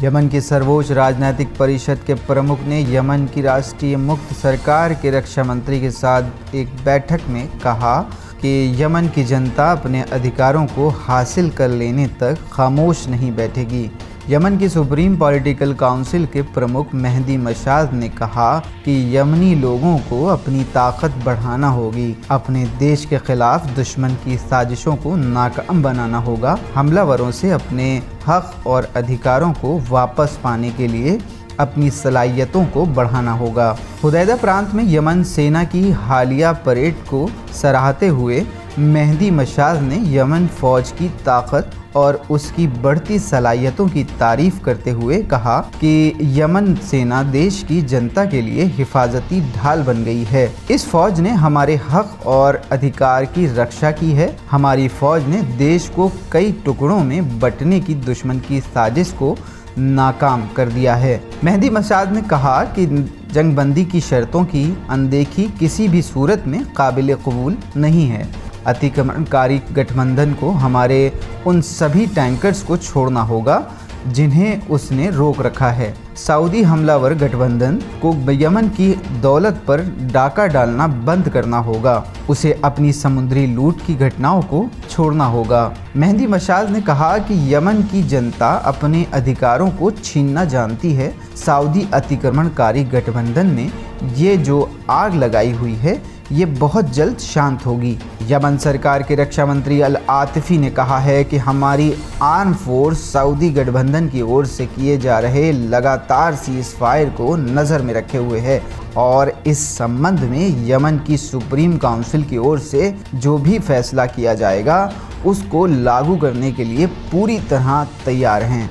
Yemen की सर्वोच्च राजनीतिक परिषद के प्रमुख ने यमन की राष्ट्रीय मुक्त सरकार के रक्षा मंत्री के साथ एक बैठक में कहा कि यमन की जनता अपने अधिकारों को हासिल कर लेने तक खामोश नहीं बैठेगी। यमन की सुप्रीम पॉलिटिकल काउंसिल के प्रमुख मेहदी मशाद ने कहा कि यमनी लोगों को अपनी ताकत बढ़ाना होगी, अपने देश के खिलाफ दुश्मन की साजिशों को नाकाम बनाना होगा, हमलावरों से अपने हक और अधिकारों को वापस पाने के लिए अपनी सलाहियतों को बढ़ाना होगा। हुदैदा प्रांत में यमन सेना की हालिया परेड को सराहते हुए मेहदी मशाद ने यमन फौज की ताकत और उसकी बढ़ती सलाहियतों की तारीफ करते हुए कहा कि यमन सेना देश की जनता के लिए हिफाजती ढाल बन गई है। इस फौज ने हमारे हक और अधिकार की रक्षा की है। हमारी फौज ने देश को कई टुकड़ों में बंटने की दुश्मन की साजिश को नाकाम कर दिया है। मेहदी मशाद ने कहा कि जंगबंदी की शर्तों की अनदेखी किसी भी सूरत में काबिल कबूल नहीं है। अतिक्रमणकारी गठबंधन को हमारे उन सभी टैंकर्स को छोड़ना होगा जिन्हें उसने रोक रखा है। सऊदी हमलावर गठबंधन को यमन की दौलत पर डाका डालना बंद करना होगा। उसे अपनी समुद्री लूट की घटनाओं को छोड़ना होगा। मेहदी मशाद ने कहा कि यमन की जनता अपने अधिकारों को छीनना जानती है। सऊदी अतिक्रमणकारी गठबंधन ने ये जो आग लगाई हुई है ये बहुत जल्द शांत होगी। यमन सरकार के रक्षा मंत्री अल आतिफी ने कहा है कि हमारी आर्म फोर्स सऊदी गठबंधन की ओर से किए जा रहे लगातार सीज फायर को नज़र में रखे हुए है और इस संबंध में यमन की सुप्रीम काउंसिल की ओर से जो भी फैसला किया जाएगा उसको लागू करने के लिए पूरी तरह तैयार हैं।